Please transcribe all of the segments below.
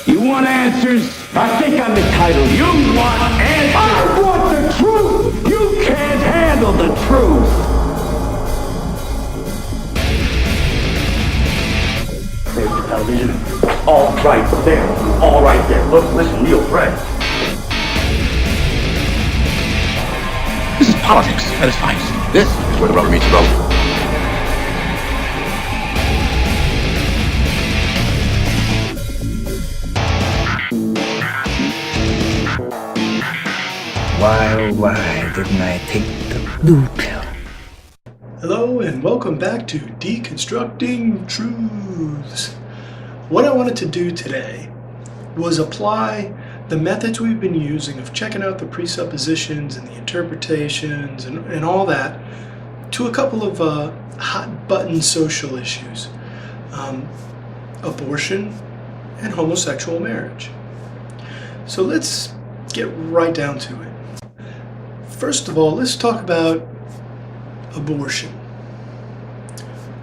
You want answers? I think I'm entitled. You want answers? I want the truth! You can't handle the truth! There's the television. All right there. All right there. Look, listen, Neil, Fred. This is politics at its finest. This is where the rubber meets the road. Why, oh why didn't I take the blue pill? Hello and welcome back to Deconstructing Truths. What I wanted to do today was apply the methods we've been using of checking out the presuppositions and the interpretations and all that to a couple of hot button social issues. Abortion and homosexual marriage. So let's get right down to it. First of all, let's talk about abortion.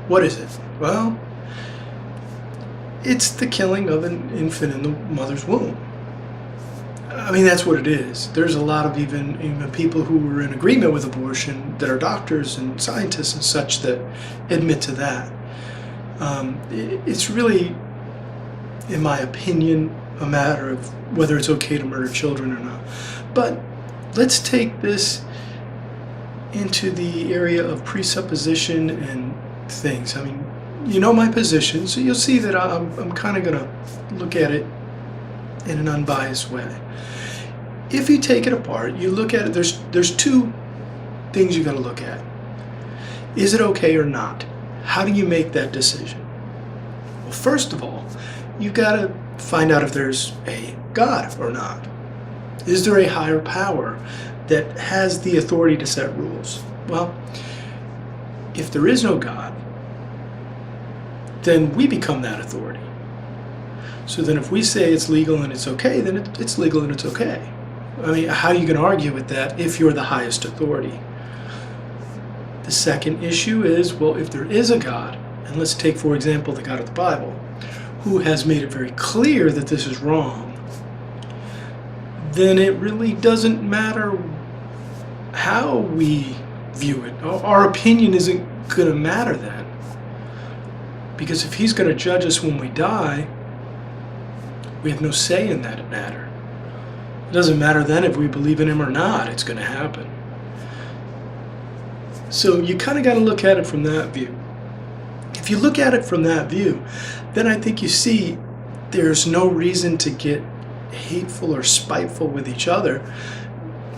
What is it? Well, it's the killing of an infant in the mother's womb. I mean, that's what it is. There's a lot of even people who are in agreement with abortion that are doctors and scientists and such that admit to that. It's really, in my opinion, a matter of whether it's okay to murder children or not. But let's take this into the area of presupposition and things. I mean, you know my position, so you'll see that I'm kind of going to look at it in an unbiased way. If you take it apart, you look at it, there's two things you got to look at. Is it okay or not? How do you make that decision? Well, first of all, you've got to find out if there's a God or not. Is there a higher power that has the authority to set rules? Well, if there is no God, then we become that authority. So then if we say it's legal and it's okay, then it's legal and it's okay. I mean, how are you going to argue with that if you're the highest authority? The second issue is, well, if there is a God, and let's take, for example, the God of the Bible, who has made it very clear that this is wrong, then it really doesn't matter how we view it. Our opinion isn't going to matter then. Because if he's going to judge us when we die, we have no say in that matter. It doesn't matter then if we believe in him or not, it's going to happen. So you kind of got to look at it from that view. If you look at it from that view, then I think you see there's no reason to get hateful or spiteful with each other,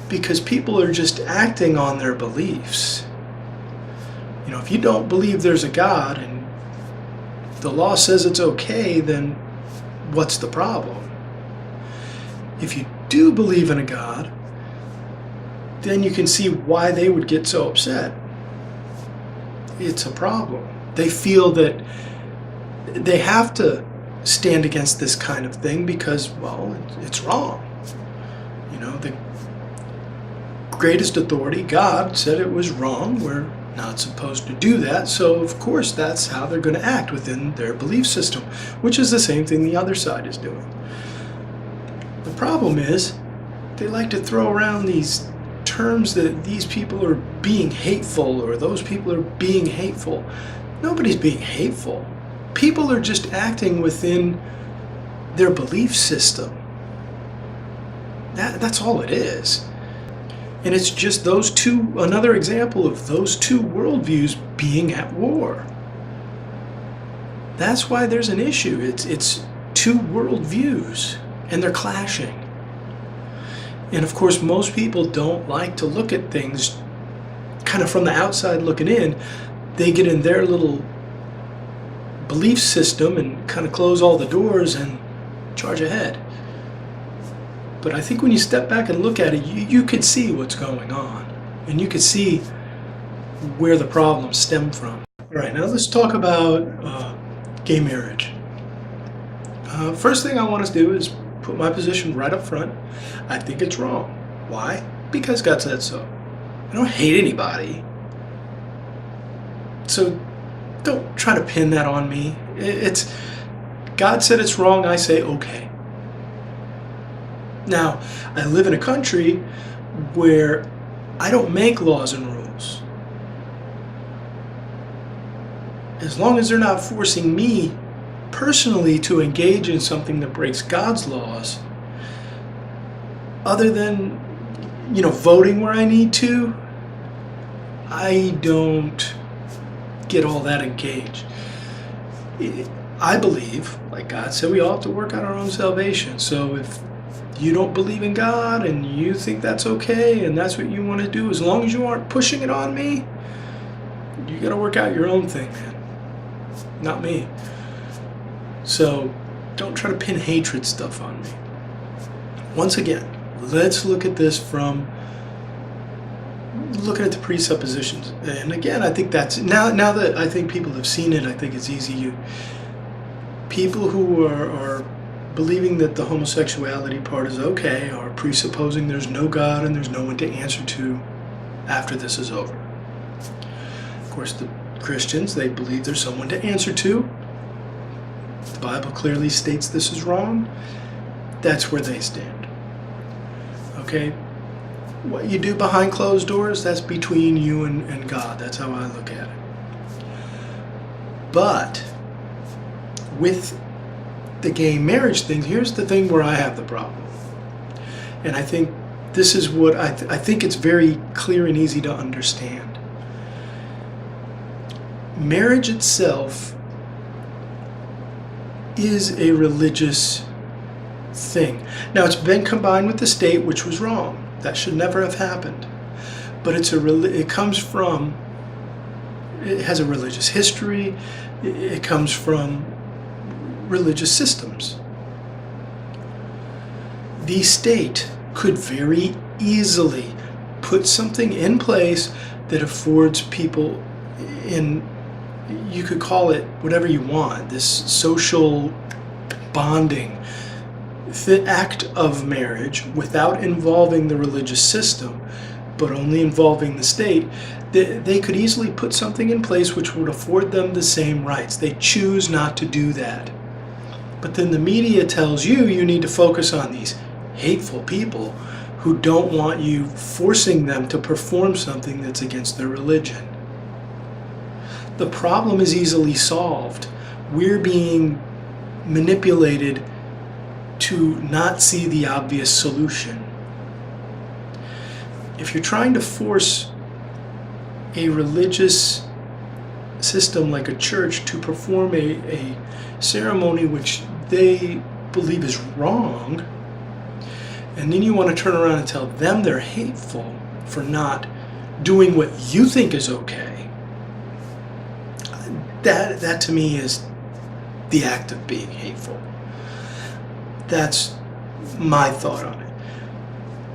because people are just acting on their beliefs. You know, if you don't believe there's a God and the law says it's okay, then what's the problem? If you do believe in a God, then you can see why they would get so upset. It's a problem. They feel that they have to stand against this kind of thing because, well, it's wrong. You know, the greatest authority, God, said it was wrong. We're not supposed to do that. So, of course, that's how they're going to act within their belief system, which is the same thing the other side is doing. The problem is they like to throw around these terms that these people are being hateful or those people are being hateful. Nobody's being hateful. People are just acting within their belief system. That's all it is. And it's just those two, another example of those two worldviews being at war. That's why there's an issue. It's two worldviews and they're clashing. And of course, most people don't like to look at things kind of from the outside looking in. They get in their little belief system and kind of close all the doors and charge ahead. But I think when you step back and look at it, you could see what's going on. And you could see where the problems stem from. All right, now let's talk about gay marriage. First thing I want to do is put my position right up front. I think it's wrong. Why? Because God said so. I don't hate anybody. So don't try to pin that on me. It's God said it's wrong, I say okay. Now, I live in a country where I don't make laws and rules. As long as they're not forcing me personally to engage in something that breaks God's laws, other than, voting where I need to, I don't get all that engaged. I believe, like God said, we all have to work out our own salvation. So if you don't believe in God and you think that's okay and that's what you want to do, as long as you aren't pushing it on me, you got to work out your own thing, man. Not me. So don't try to pin hatred stuff on me. Once again, let's look at this from looking at the presuppositions. And again, I think that's now that I think people have seen it, I think it's easy. People who are believing that the homosexuality part is okay are presupposing there's no God and there's no one to answer to after this is over. Of course, the Christians, they believe there's someone to answer to. The Bible clearly states this is wrong. That's where they stand. Okay? What you do behind closed doors, that's between you and God. That's how I look at it. But with the gay marriage thing, here's the thing where I have the problem. And I think this is what I think it's very clear and easy to understand. Marriage itself is a religious thing. Now, it's been combined with the state, which was wrong. That should never have happened. But it has a religious history. It comes from religious systems. The state could very easily put something in place that affords people you could call it whatever you want, this social bonding, the act of marriage without involving the religious system, but only involving the state. They could easily put something in place which would afford them the same rights. They choose not to do that. But then the media tells you need to focus on these hateful people who don't want you forcing them to perform something that's against their religion. The problem is easily solved. We're being manipulated to not see the obvious solution. If you're trying to force a religious system like a church to perform a ceremony which they believe is wrong, and then you want to turn around and tell them they're hateful for not doing what you think is okay, that to me is the act of being hateful. That's my thought on it.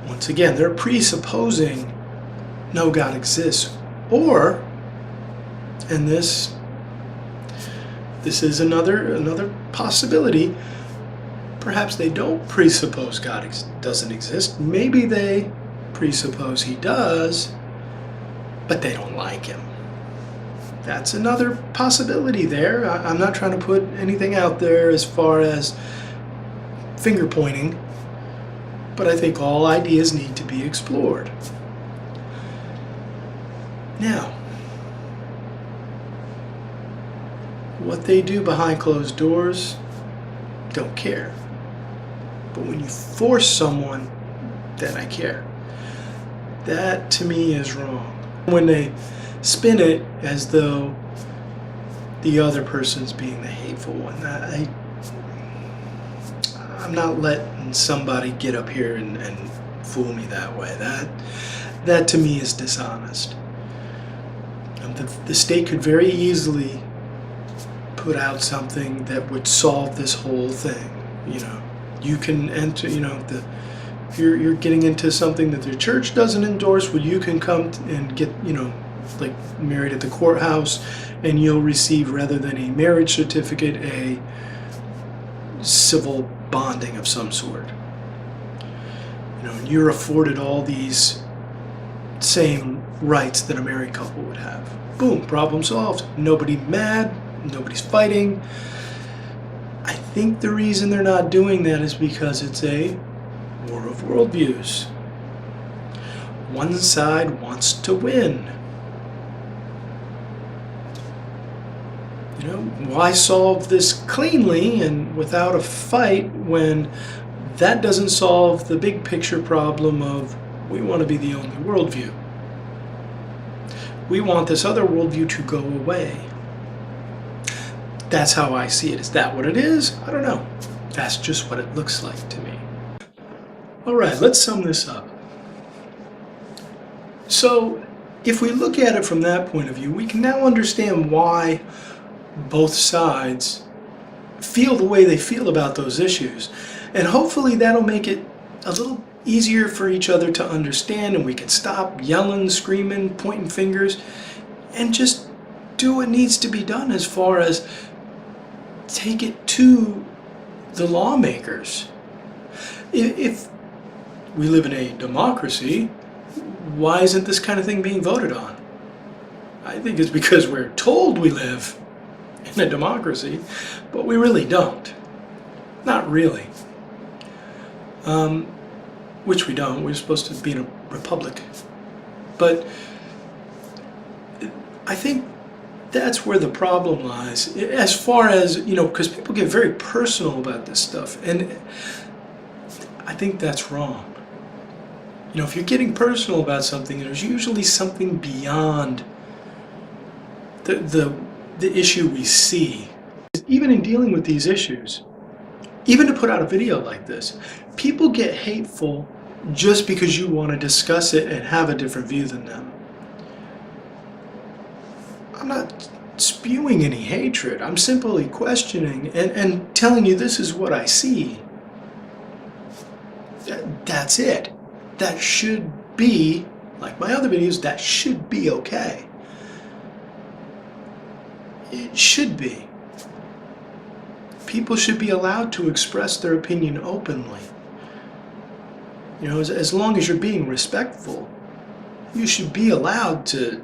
Once again, they're presupposing no God exists, or, and this is another possibility, perhaps they don't presuppose God doesn't exist. Maybe they presuppose he does, but they don't like him. That's another possibility there. I'm not trying to put anything out there as far as finger pointing, but I think all ideas need to be explored. Now, what they do behind closed doors, don't care. But when you force someone, then I care. That to me is wrong. When they spin it as though the other person's being the hateful one, I'm not letting somebody get up here and fool me that way. That to me is dishonest. The state could very easily put out something that would solve this whole thing. You can enter, if you're getting into something that the church doesn't endorse, well, you can come and get, like married at the courthouse, and you'll receive, rather than a marriage certificate, a civil bonding of some sort. And you're afforded all these same rights that a married couple would have. Boom, problem solved. Nobody mad, nobody's fighting. I think the reason they're not doing that is because it's a War of worldviews. One side wants to win. You know, why solve this cleanly and without a fight when that doesn't solve the big picture problem of we want to be the only worldview. We want this other worldview to go away. That's how I see it. Is that what it is? I don't know. That's just what it looks like to me. All right, let's sum this up. So, if we look at it from that point of view, we can now understand why both sides feel the way they feel about those issues. And hopefully that'll make it a little easier for each other to understand, and we can stop yelling, screaming, pointing fingers, and just do what needs to be done as far as take it to the lawmakers. If we live in a democracy, why isn't this kind of thing being voted on? I think it's because we're told we live in a democracy, but we really don't. Not really. Which we don't. We're supposed to be in a republic. But I think that's where the problem lies. As far as, you know, because people get very personal about this stuff. And I think that's wrong. You know, if you're getting personal about something, there's usually something beyond the issue we see. Even in dealing with these issues, even to put out a video like this, people get hateful just because you want to discuss it and have a different view than them. I'm not spewing any hatred. I'm simply questioning and telling you this is what I see. That's it. That should be, like my other videos, that should be okay. It should be. People should be allowed to express their opinion openly. You know, as long as you're being respectful, you should be allowed to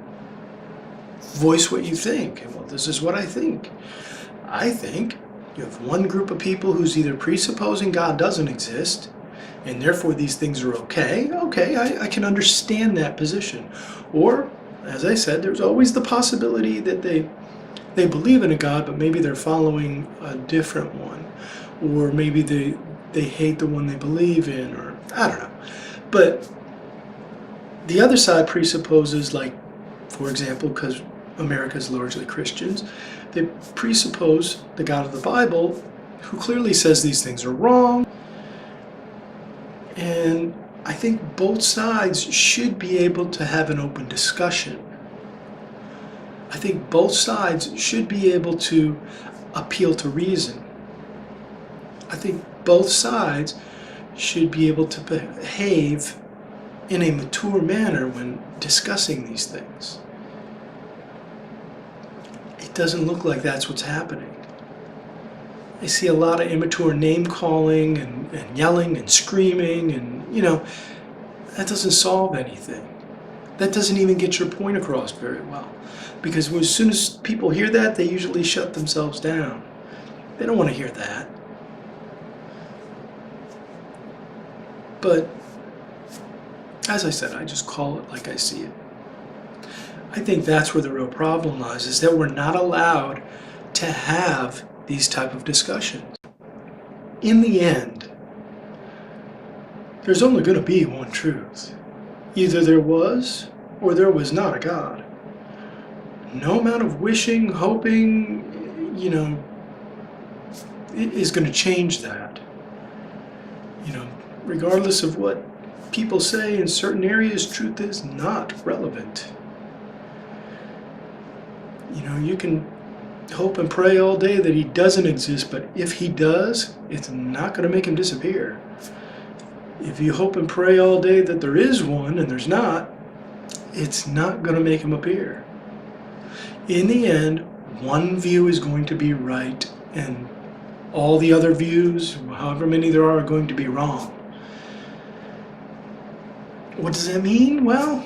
voice what you think. Well, this is what I think. I think you have one group of people who's either presupposing God doesn't exist, and therefore these things are okay. Okay, I can understand that position. Or, as I said, there's always the possibility that they believe in a God, but maybe they're following a different one. Or maybe they hate the one they believe in, or I don't know. But the other side presupposes, like, for example, because America is largely Christians, they presuppose the God of the Bible, who clearly says these things are wrong. And I think both sides should be able to have an open discussion. I think both sides should be able to appeal to reason. I think both sides should be able to behave in a mature manner when discussing these things. It doesn't look like that's what's happening. I see a lot of immature name calling and yelling and screaming, and, you know, that doesn't solve anything. That doesn't even get your point across very well. Because as soon as people hear that, they usually shut themselves down. They don't want to hear that. But, as I said, I just call it like I see it. I think that's where the real problem lies, is that we're not allowed to have these type of discussions. In the end, there's only going to be one truth. Either there was or there was not a God. No amount of wishing, hoping, you know, is going to change that. You know, regardless of what people say in certain areas, truth is not relevant. You know, you can hope and pray all day that he doesn't exist, but if he does, it's not going to make him disappear. If you hope and pray all day that there is one and there's not, it's not going to make him appear. In the end, one view is going to be right, and all the other views, however many there are going to be wrong. What does that mean? Well,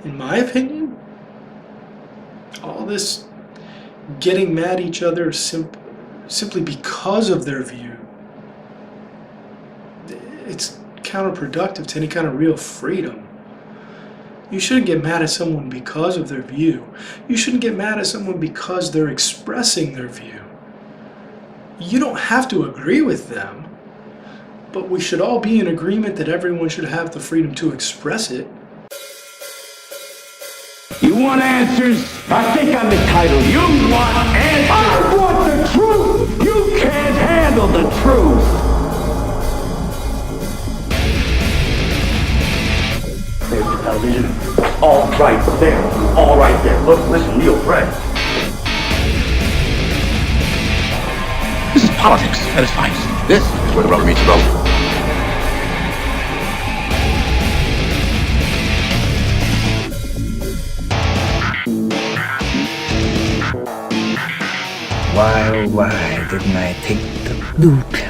in my opinion, all this getting mad at each other simply because of their view it's counterproductive to any kind of real freedom. You shouldn't get mad at someone because of their view. You shouldn't get mad at someone because they're expressing their view. You don't have to agree with them, but we should all be in agreement that everyone should have the freedom to express it. You want answers? I think I'm entitled. You want answers? I want the truth! You can't handle the truth! There's the television. All right there. All right there. Look, listen, Neil, Fred. This is politics at its finest. This is where the rubber meets the road. Why, oh why didn't I take the blue pill?